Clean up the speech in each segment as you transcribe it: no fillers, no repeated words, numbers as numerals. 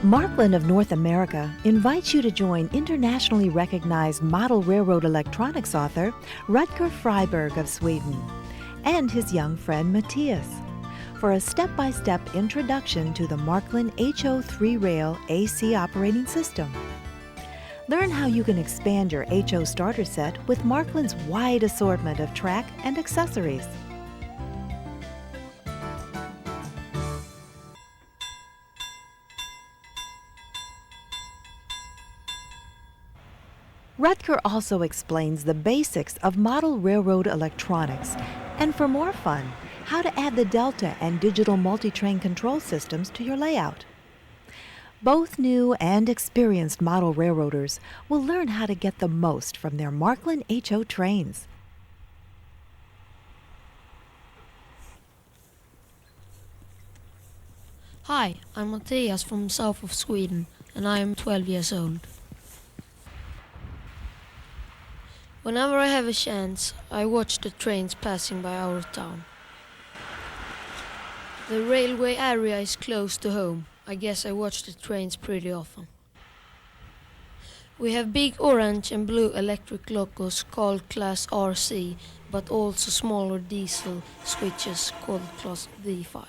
Märklin of North America invites you to join internationally recognized model railroad electronics author Rutger Freiberg of Sweden and his young friend Matthias for a step-by-step introduction to the Märklin HO3 Rail AC operating system. Learn how you can expand your HO starter set with Märklin's wide assortment of track and accessories. Rutger also explains the basics of model railroad electronics, and for more fun, how to add the Delta and digital multi-train control systems to your layout. Both new and experienced model railroaders will learn how to get the most from their Märklin HO trains. Hi, I'm Matthias from south of Sweden, and I am 12 years old. Whenever I have a chance, I watch the trains passing by our town. The railway area is close to home. I guess I watch the trains pretty often. We have big orange and blue electric locos called Class RC, but also smaller diesel switches called Class D5.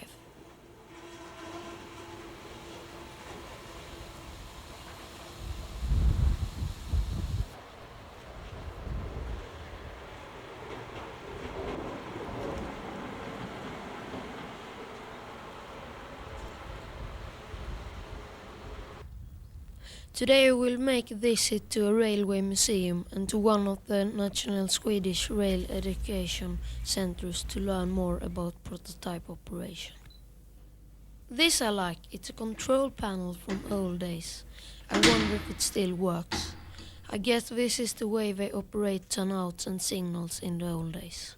Today I will make a visit to a railway museum and to one of the national Swedish rail education centers to learn more about prototype operation. This I like, it's a control panel from old days. I wonder if it still works. I guess this is the way they operate turnouts and signals in the old days.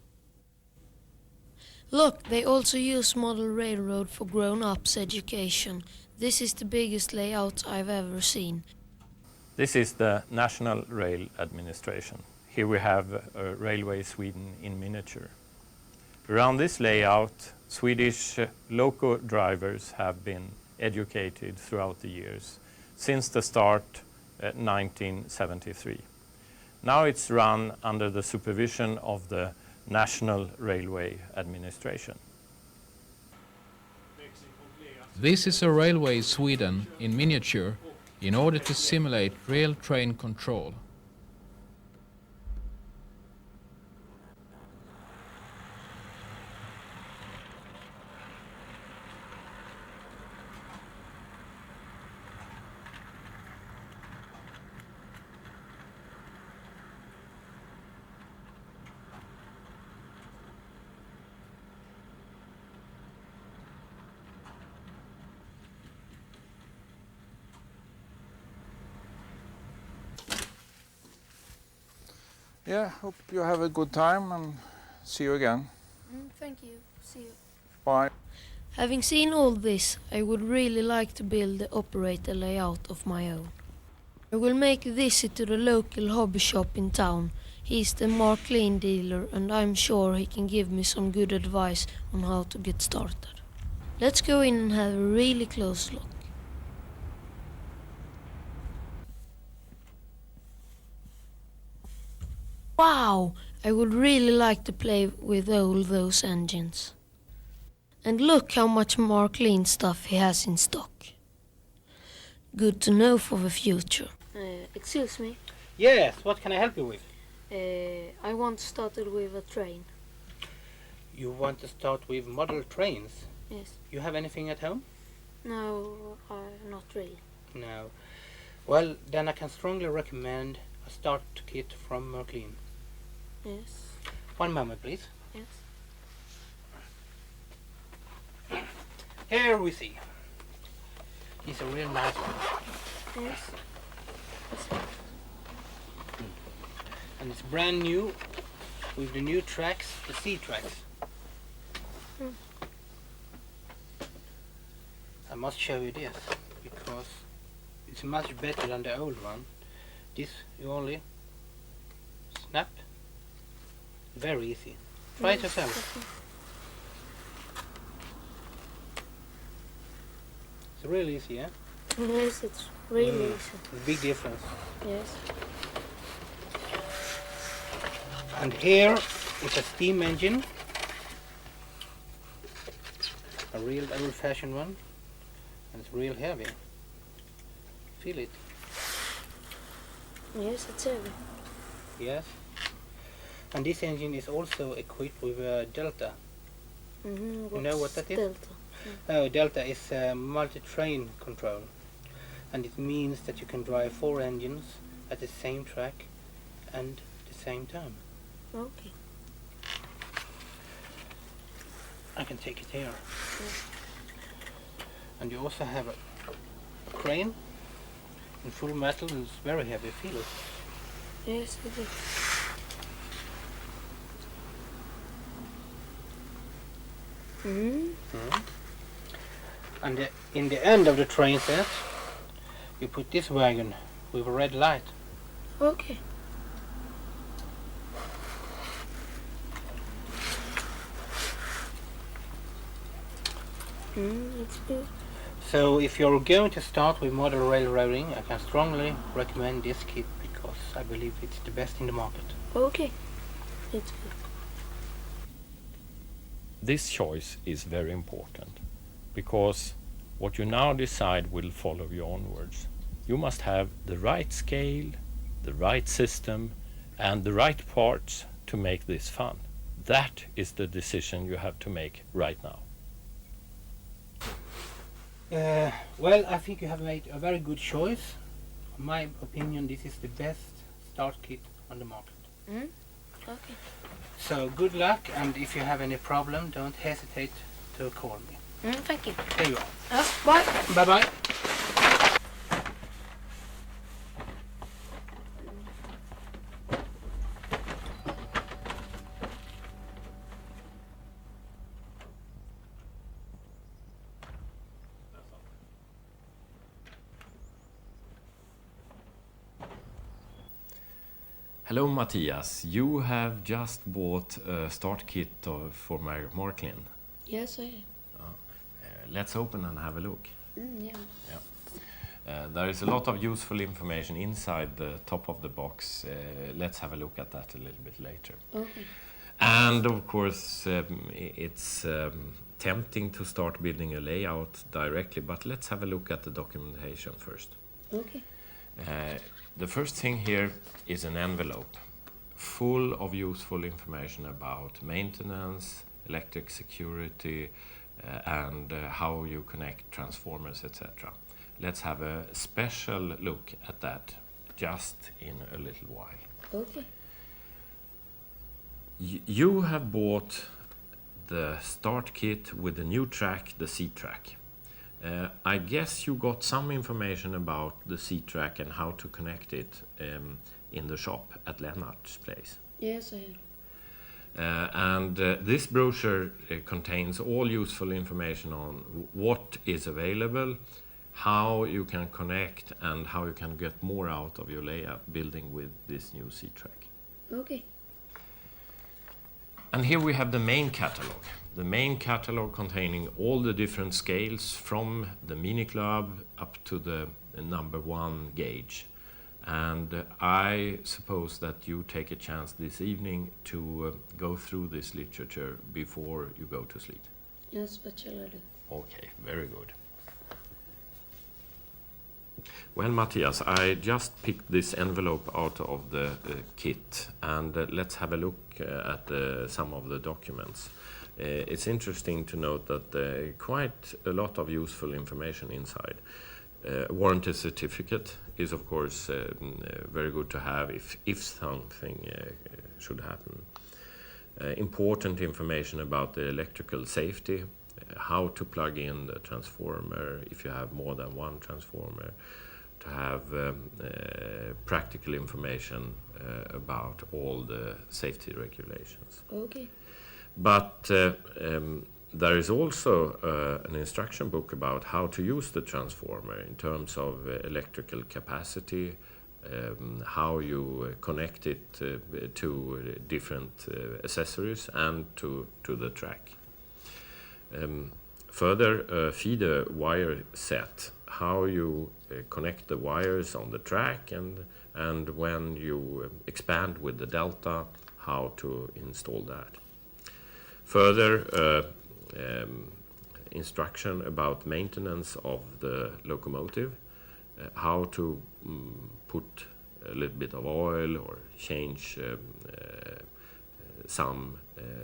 Look, they also use model railroad for grown-ups education. This is the biggest layout I've ever seen. This is the National Rail Administration. Here we have Railway Sweden in miniature. Around this layout, Swedish loco drivers have been educated throughout the years, since the start 1973. Now it's run under the supervision of the National Railway Administration. This is a Railway Sweden in miniature in order to simulate rail train control. Yeah, hope you have a good time and see you again. Thank you. See you. Bye. Having seen all this, I would really like to build the operator layout of my own. I will make a visit to the local hobby shop in town. He's the Märklin dealer and I'm sure he can give me some good advice on how to get started. Let's go in and have a really close look. Wow! I would really like to play with all those engines. And look how much Märklin stuff he has in stock. Good to know for the future. Excuse me. Yes, what can I help you with? I want to start with a train. You want to start with model trains? Yes. You have anything at home? No, not really. No. Well, then I can strongly recommend a start kit from Märklin. Yes. One moment, please. Yes. Here we see. It's a real nice one. Yes. And it's brand new with the new tracks, the C tracks. I must show you this because it's much better than the old one. This you only snap. Very easy. Try it yourself. It's really easy, yeah? Yes, it's really easy. A big difference. Yes. And here is a steam engine. A real old-fashioned one. And it's real heavy. Feel it? Yes, it's heavy. Yes. And this engine is also equipped with a Delta. Mm-hmm. You know what that is? Delta. Oh, Delta is multi-train control. And it means that you can drive 4 engines at the same track and the same time. Okay. I can take it here. And you also have a crane in full metal. It's very heavy. Feel it? Yes, it is. Mm-hmm. And in the end of the train set, you put this wagon with a red light. Okay. It's good. So if you're going to start with model railroading, I can strongly recommend this kit because I believe it's the best in the market. Okay. It's good. This choice is very important because what you now decide will follow you onwards. You must have the right scale, the right system, and the right parts to make this fun. That is the decision you have to make right now. Well, I think you have made a very good choice. In my opinion, this is the best start kit on the market. Okay. So good luck, and if you have any problem, don't hesitate to call me. Thank you. There you are. Bye. Bye-bye. Hello Matthias, you have just bought a start kit for Märklin. Yes, I am. Let's open and have a look. Yeah. There is a lot of useful information inside the top of the box. Let's have a look at that a little bit later. Okay. And of course, it's tempting to start building a layout directly, but let's have a look at the documentation first. Okay. The first thing here is an envelope full of useful information about maintenance, electric security, and how you connect transformers, etc. Let's have a special look at that just in a little while. Okay. You have bought the start kit with the new track, the C-track. I guess you got some information about the C-track and how to connect it in the shop at Lennart's place. Yes, I am. And this brochure contains all useful information on what is available, how you can connect, and how you can get more out of your layout building with this new C-track. Okay. And here we have the main catalog. The main catalog containing all the different scales from the mini club up to the number 1 gauge. And I suppose that you take a chance this evening to go through this literature before you go to sleep. Yes, what shall I do? Okay, very good. Well, Matthias, I just picked this envelope out of the kit, and let's have a look at some of the documents. It's interesting to note that quite a lot of useful information inside. Warranty certificate is, of course, very good to have if something should happen. Important information about the electrical safety, how to plug in the transformer if you have more than one transformer, to have practical information about all the safety regulations. Okay. But there is also an instruction book about how to use the transformer in terms of electrical capacity, how you connect it to different accessories and to the track. Further, feeder wire set, how you connect the wires on the track, and when you expand with the delta, how to install that. Further instruction about maintenance of the locomotive, how to put a little bit of oil or change some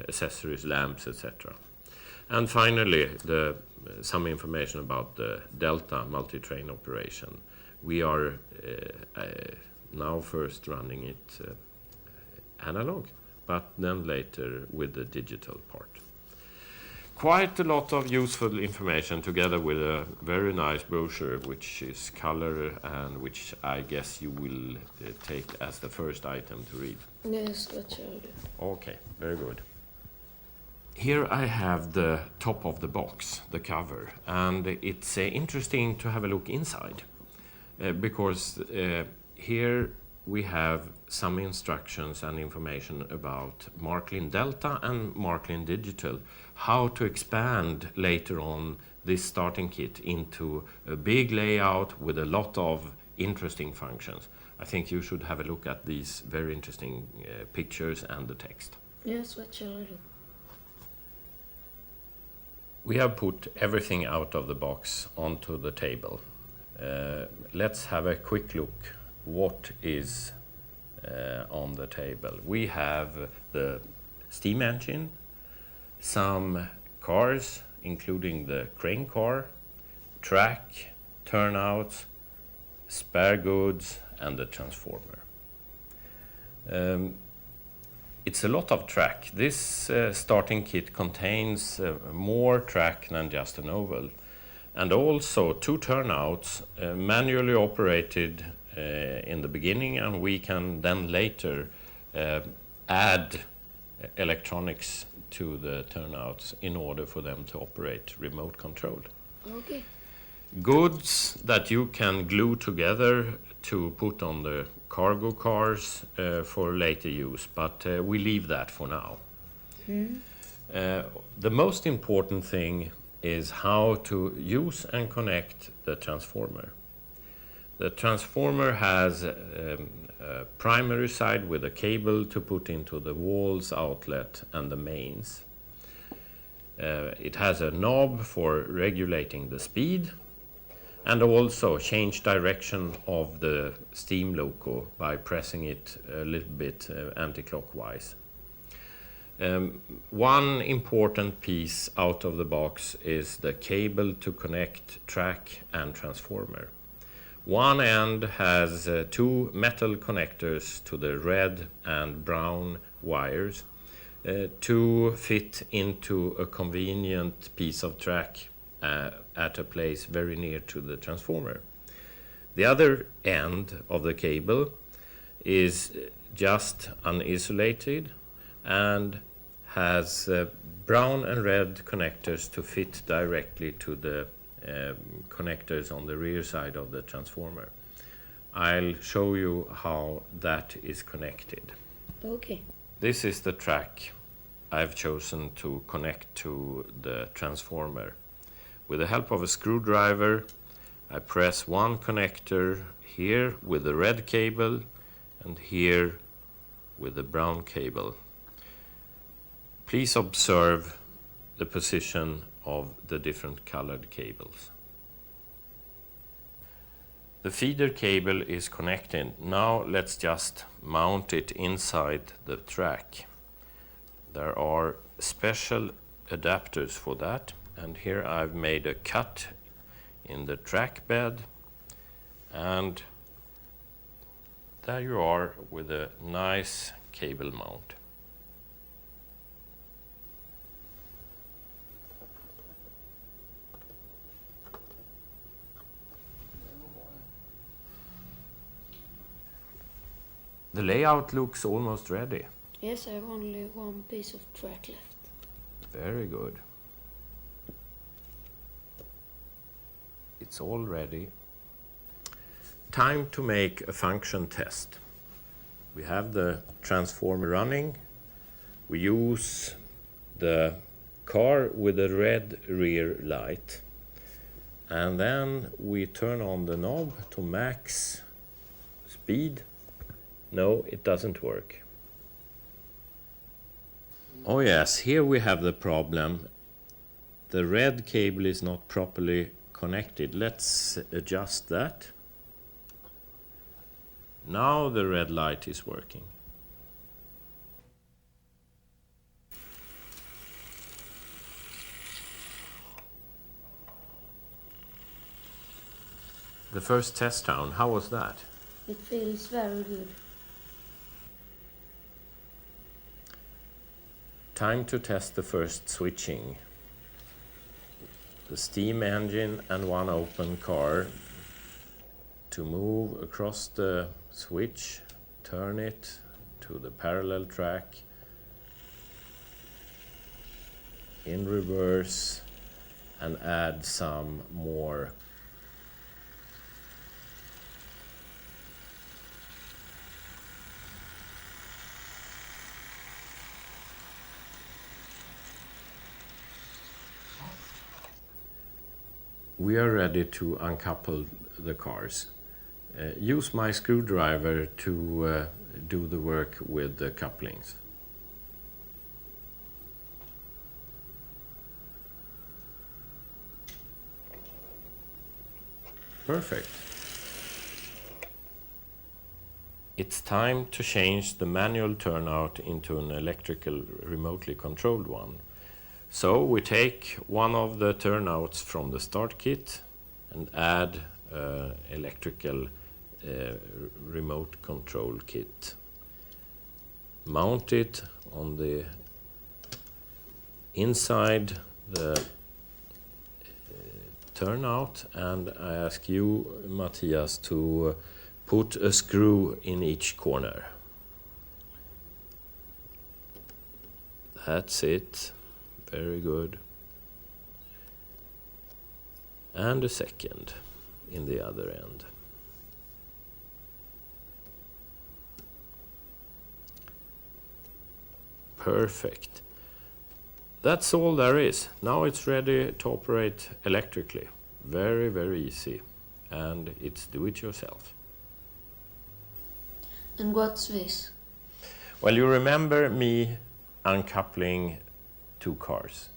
accessories, lamps, etc. And finally, some information about the Delta multi-train operation. We are now first running it analog, but then later with the digital part. Quite a lot of useful information together with a very nice brochure, which is color and which I guess you will take as the first item to read. Yes, that shall do. Okay, very good. Here I have the top of the box, the cover, and it's interesting to have a look inside because here we have some instructions and information about Märklin Delta and Märklin Digital, how to expand later on this starting kit into a big layout with a lot of interesting functions. I think you should have a look at these very interesting pictures and the text. Yes, what shall I do? We have put everything out of the box onto the table. Let's have a quick look what is on the table. We have the steam engine, some cars, including the crane car, track, turnouts, spare goods, and the transformer. It's a lot of track. This starting kit contains more track than just an oval, and also 2 turnouts manually operated in the beginning, and we can then later add electronics to the turnouts in order for them to operate remote controlled. Okay. Goods that you can glue together to put on the cargo cars for later use, but we leave that for now. The most important thing is how to use and connect the transformer. The transformer has a primary side with a cable to put into the walls, outlet, and the mains. It has a knob for regulating the speed, and also change direction of the steam loco by pressing it a little bit anti-clockwise. One important piece out of the box is the cable to connect track and transformer. One end has 2 metal connectors to the red and brown wires to fit into a convenient piece of track at a place very near to the transformer. The other end of the cable is just uninsulated and has brown and red connectors to fit directly to the connectors on the rear side of the transformer. I'll show you how that is connected. Okay. This is the track I've chosen to connect to the transformer. With the help of a screwdriver, I press one connector here with the red cable and here with the brown cable. Please observe the position of the different colored cables. The feeder cable is connected. Now let's just mount it inside the track. There are special adapters for that, and here I've made a cut in the track bed, and there you are with a nice cable mount. The layout looks almost ready. Yes, I have only one piece of track left. Very good. It's all ready. Time to make a function test. We have the transformer running. We use the car with a red rear light. And then we turn on the knob to max speed. No, it doesn't work. Oh yes, here we have the problem. The red cable is not properly connected. Let's adjust that. Now the red light is working. The first test down, how was that? It feels very good. Time to test the first switching. The steam engine and one open car. To move across the switch, turn it to the parallel track, in reverse, and add some more. We are ready to uncouple the cars. Use my screwdriver to do the work with the couplings. Perfect. It's time to change the manual turnout into an electrical remotely controlled one. So we take one of the turnouts from the start kit and add electrical remote control kit. Mount it on the inside the turnout, and I ask you, Matthias, to put a screw in each corner. That's it. Very good. And a second in the other end. Perfect. That's all there is. Now it's ready to operate electrically. Very, very easy. And it's do-it-yourself. And what's this? Well, you remember me uncoupling two cars.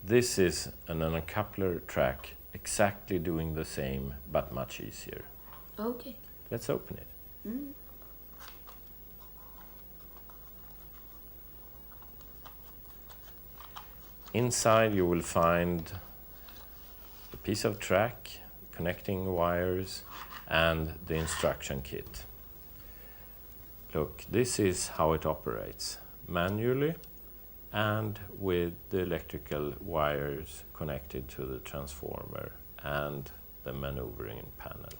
This is an uncoupler track exactly doing the same but much easier. Okay. Let's open it. Inside you will find a piece of track, connecting wires, and the instruction kit. Look, this is how it operates. Manually and with the electrical wires connected to the transformer and the maneuvering panel.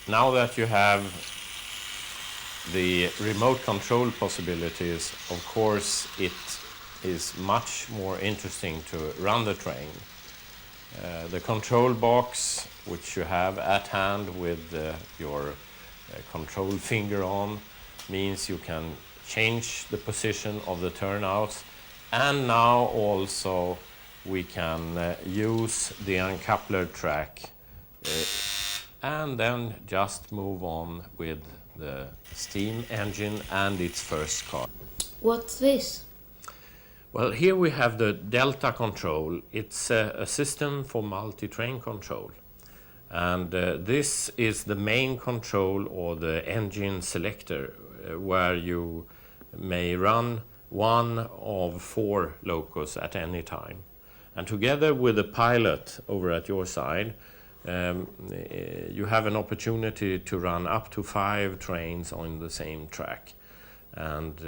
Now that you have the remote control possibilities, of course, it is much more interesting to run the train. The control box, which you have at hand with your control finger on, means you can change the position of the turnouts, and now also we can use the uncoupler track and then just move on with the steam engine and its first car. What's this? Well, here we have the Delta control. It's a system for multi-train control. And this is the main control or the engine selector where you may run one of 4 locos at any time. And together with the pilot over at your side, you have an opportunity to run up to 5 trains on the same track. And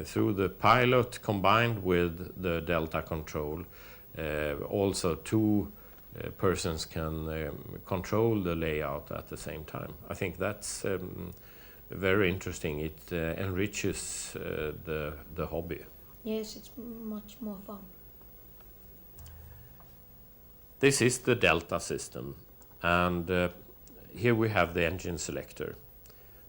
through the pilot combined with the Delta control, also 2 persons can control the layout at the same time. I think that's very interesting. It enriches the hobby. Yes, it's much more fun. This is the Delta system, and here we have the engine selector.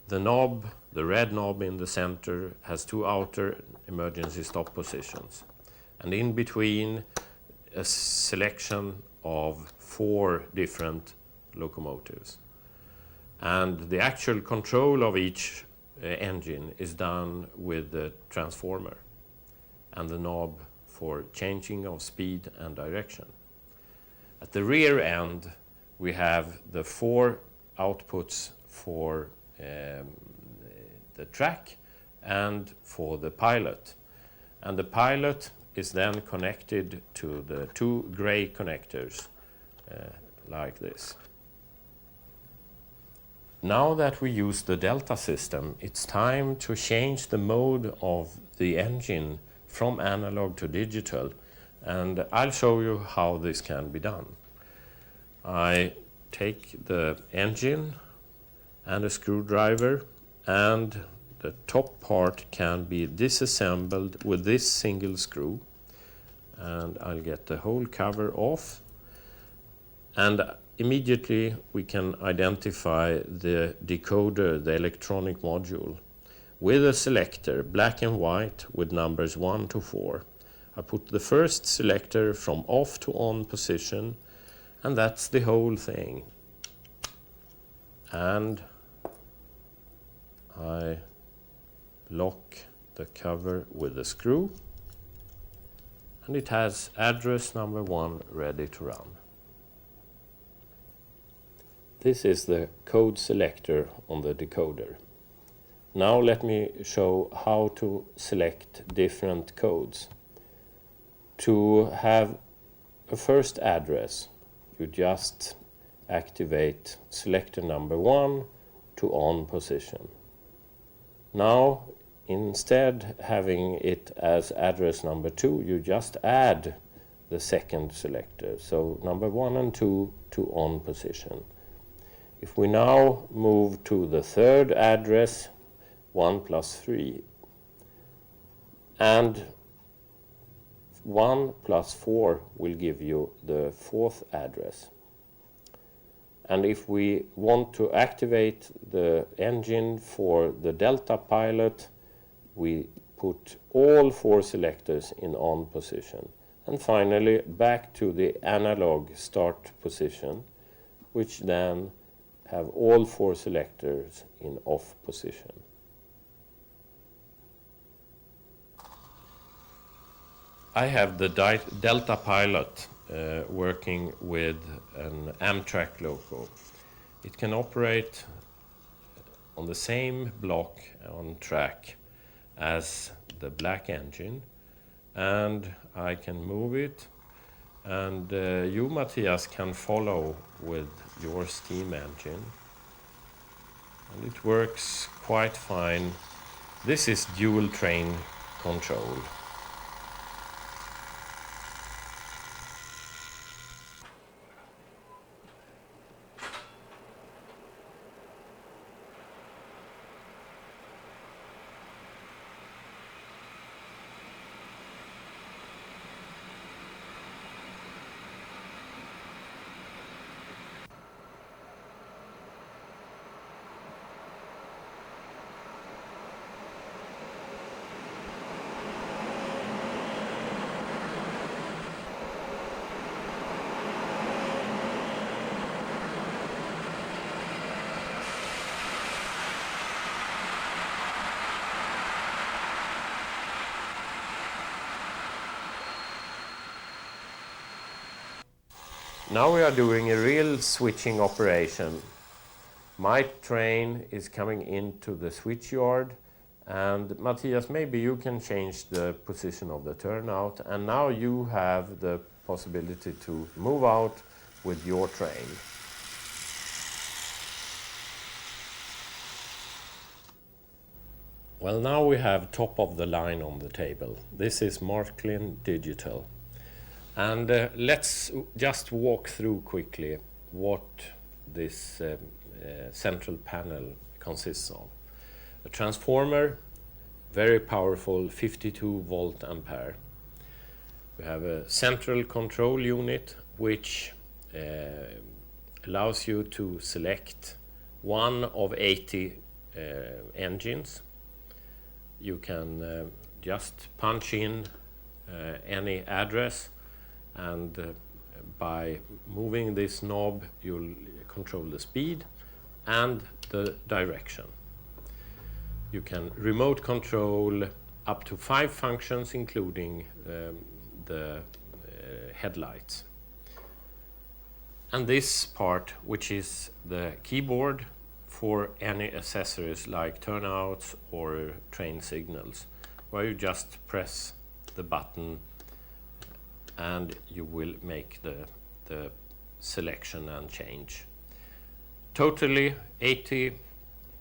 The knob, the red knob in the center, has two outer emergency stop positions, and in between a selection of 4 different locomotives. And the actual control of each engine is done with the transformer and the knob for changing of speed and direction. At the rear end, we have the 4 outputs for the track and for the pilot. And the pilot is then connected to the 2 gray connectors like this. Now that we use the Delta system, it's time to change the mode of the engine from analog to digital, and I'll show you how this can be done. I take the engine and a screwdriver, and the top part can be disassembled with this single screw, and I'll get the whole cover off, and immediately we can identify the decoder, the electronic module, with a selector, black and white, with numbers 1 to 4. I put the first selector from off to on position, and that's the whole thing. And I lock the cover with a screw, and it has address number 1 ready to run. This is the code selector on the decoder. Now let me show how to select different codes. To have a first address, you just activate selector number 1 to on position. Now, instead having it as address number 2, you just add the second selector. So number 1 and 2 to on position. If we now move to the third address, 1 plus 3, and 1 plus 4 will give you the fourth address. And if we want to activate the engine for the Delta pilot, we put all 4 selectors in on position. And finally, back to the analog start position, which then have all 4 selectors in off position. I have the Delta pilot working with an Amtrak loco. It can operate on the same block on track as the black engine, and I can move it, and you, Matthias, can follow with your steam engine, and it works quite fine. This is dual train control. Now we are doing a real switching operation. My train is coming into the switch yard, and Matthias, maybe you can change the position of the turnout, and now you have the possibility to move out with your train. Well, now we have top of the line on the table. This is Märklin Digital. And let's just walk through quickly what this central panel consists of. A transformer, very powerful, 52 volt ampere. We have a central control unit which allows you to select one of 80 engines. You can just punch in any address, and by moving this knob you'll control the speed and the direction. You can remote control up to 5 functions, including the headlights. And this part, which is the keyboard for any accessories like turnouts or train signals, where you just press the button and you will make the selection and change. Totally 80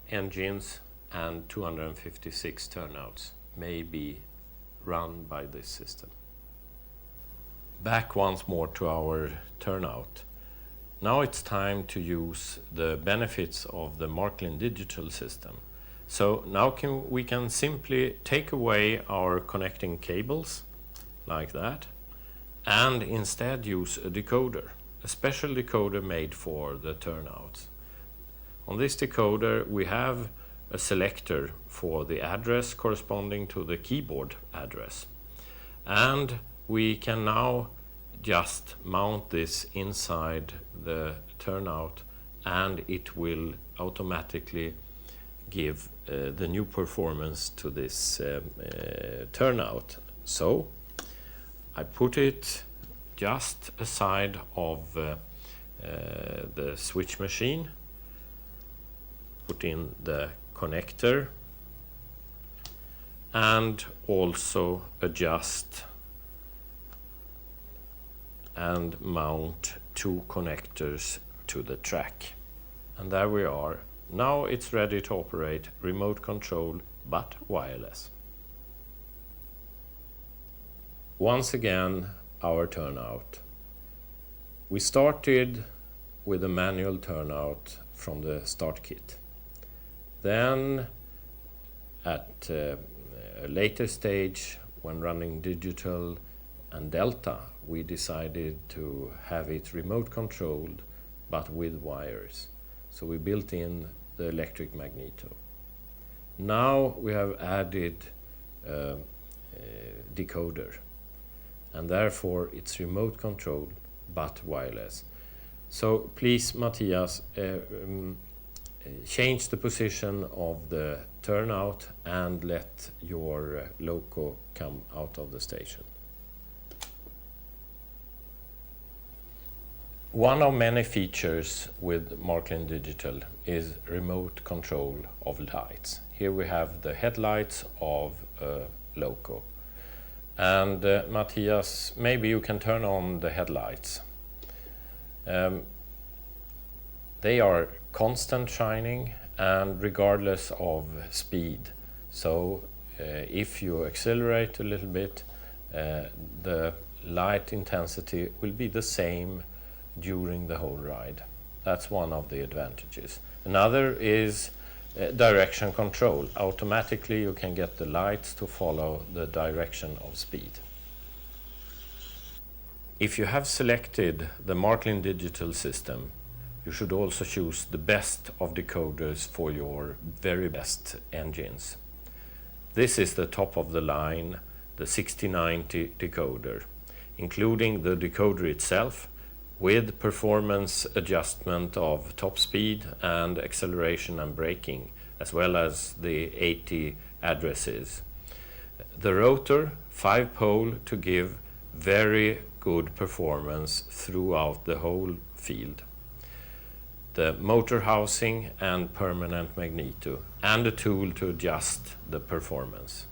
engines and 256 turnouts may be run by this system. Back once more to our turnout. Now it's time to use the benefits of the Märklin digital system. So now we can simply take away our connecting cables, like that, and instead use a decoder, a special decoder made for the turnouts. On this decoder we have a selector for the address corresponding to the keyboard address. And we can now just mount this inside the turnout, and it will automatically give the new performance to this turnout. So I put it just aside of the switch machine, put in the connector, and also adjust and mount 2 connectors to the track. And there we are. Now it's ready to operate remote control but wireless. Once again, our turnout. We started with a manual turnout from the start kit. Then at a later stage, when running digital and Delta, we decided to have it remote controlled but with wires. So we built in the electric magneto. Now we have added a decoder, and therefore it's remote controlled but wireless. So please, Matthias, change the position of the turnout and let your loco come out of the station. One of many features with Märklin Digital is remote control of lights. Here we have the headlights of a loco. And Matthias, maybe you can turn on the headlights. They are constant shining and regardless of speed. So if you accelerate a little bit, the light intensity will be the same during the whole ride. That's one of the advantages. Another is direction control. Automatically you can get the lights to follow the direction of speed. If you have selected the Märklin digital system, you should also choose the best of decoders for your very best engines. This is the top of the line, the 6090 decoder, including the decoder itself with performance adjustment of top speed and acceleration and braking, as well as the 80 addresses. The rotor, 5-pole, to give very good performance throughout the whole field. The motor housing and permanent magneto, and a tool to adjust the performance.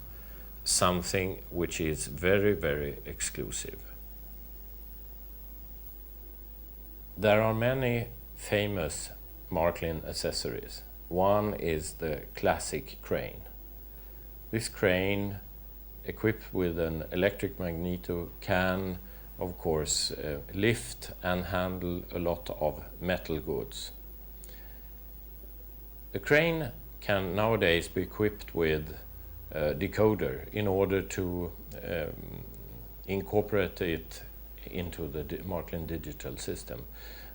Something which is very, very exclusive. There are many famous Märklin accessories. One is the classic crane. This crane, equipped with an electric magneto, can of course lift and handle a lot of metal goods. The crane can nowadays be equipped with a decoder in order to incorporate it into the Märklin digital system.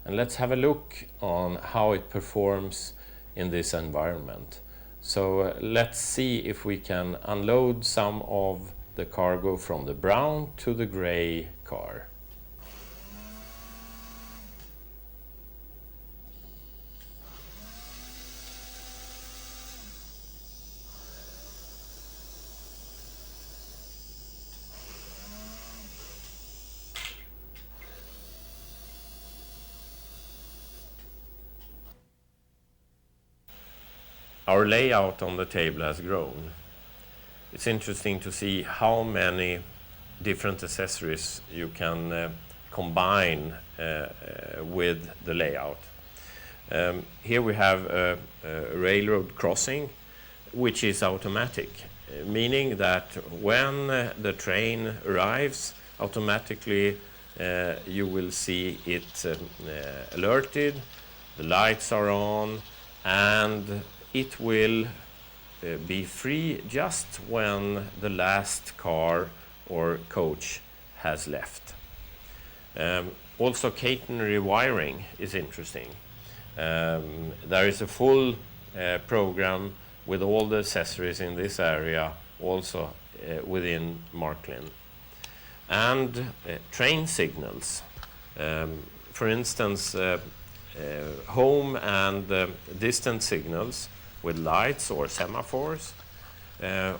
And let's have a look on how it performs in this environment. So let's see if we can unload some of the cargo from the brown to the gray car. Our layout on the table has grown. It's interesting to see how many different accessories you can combine with the layout. Here we have a railroad crossing, which is automatic, meaning that when the train arrives, automatically you will see it alerted, the lights are on, and it will be free just when the last car or coach has left. Also, catenary wiring is interesting. There is a full program with all the accessories in this area also within Märklin. And train signals. For instance, home and distant signals with lights or semaphores,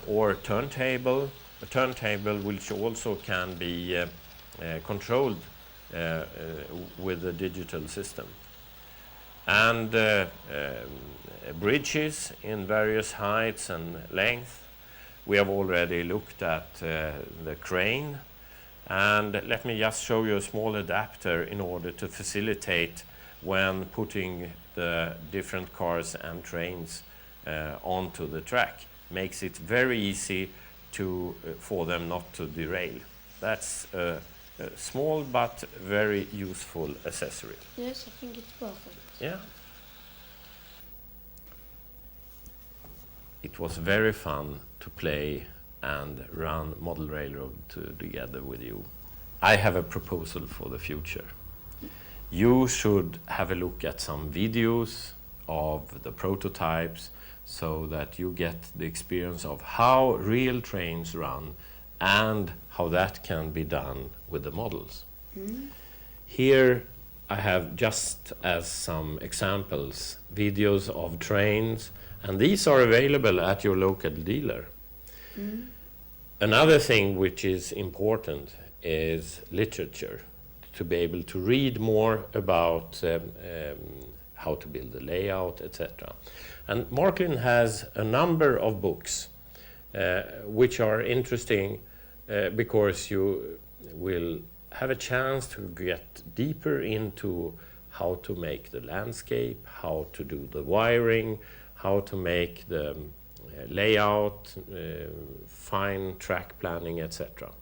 or turntable. A turntable which also can be controlled with a digital system. And bridges in various heights and length. We have already looked at the crane. And let me just show you a small adapter in order to facilitate when putting the different cars and trains onto the track. Makes it very easy for them not to derail. That's a small but very useful accessory. Yes, I think it's perfect. Yeah. It was very fun to play and run Model Railroad together with you. I have a proposal for the future. You should have a look at some videos of the prototypes so that you get the experience of how real trains run and how that can be done with the models. Here I have, just as some examples, videos of trains, and these are available at your local dealer. Another thing which is important is literature, to be able to read more about how to build the layout, etc. And Märklin has a number of books which are interesting because you will have a chance to get deeper into how to make the landscape, how to do the wiring, how to make the layout, fine track planning, etc.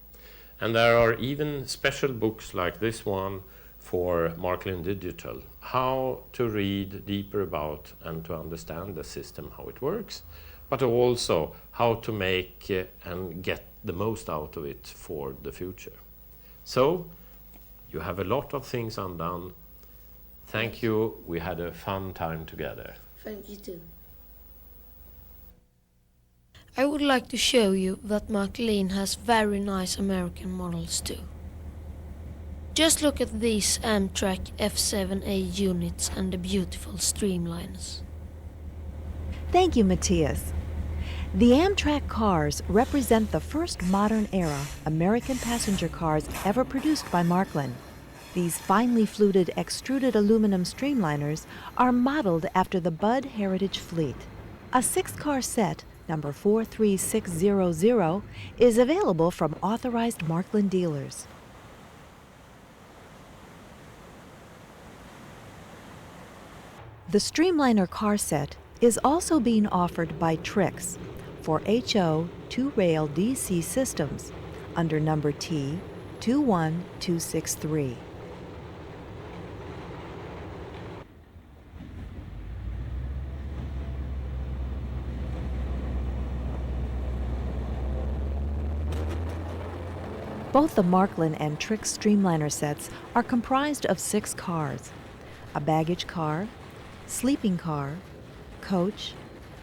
And there are even special books like this one for Märklin Digital, how to read deeper about and to understand the system, how it works, but also how to make and get the most out of it for the future. So, you have a lot of things undone. Thank you. We had a fun time together. Thank you too. I would like to show you that Märklin has very nice American models too. Just look at these Amtrak F7A units and the beautiful streamliners. Thank you, Matthias. The Amtrak cars represent the first modern-era American passenger cars ever produced by Märklin. These finely fluted extruded aluminum streamliners are modeled after the Budd Heritage Fleet. A 6-car set, number 43600, is available from authorized Märklin dealers. The Streamliner car set is also being offered by Trix for HO 2-rail DC systems under number T21263. Both the Märklin and Trix Streamliner sets are comprised of 6 cars: a baggage car, sleeping car, coach,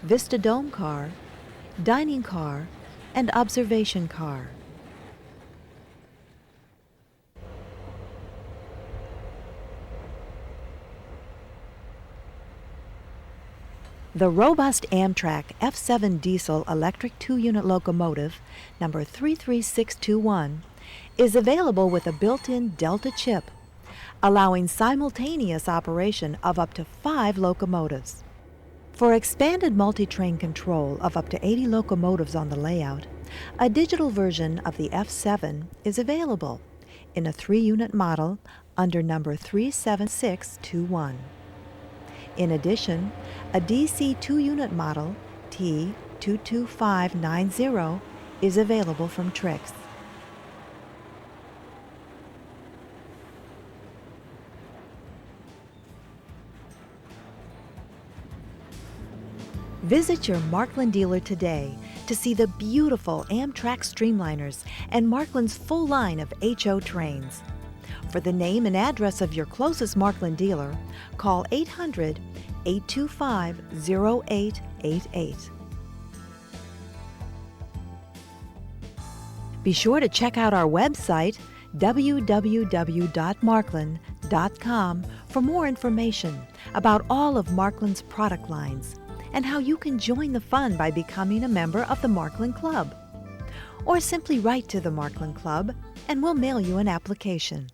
Vista Dome car, dining car, and observation car. The robust Amtrak F7 diesel electric 2-unit locomotive, number 33621, is available with a built-in Delta chip, allowing simultaneous operation of up to 5 locomotives. For expanded multi-train control of up to 80 locomotives on the layout, a digital version of the F7 is available in a 3-unit model under number 37621. In addition, a DC 2-unit model, T22590, is available from Trix. Visit your Märklin dealer today to see the beautiful Amtrak Streamliners and Märklin's full line of HO trains. For the name and address of your closest Märklin dealer, call 800-825-0888. Be sure to check out our website, www.märklin.com, for more information about all of Märklin's product lines and how you can join the fun by becoming a member of the Märklin Club. Or simply write to the Märklin Club and we'll mail you an application.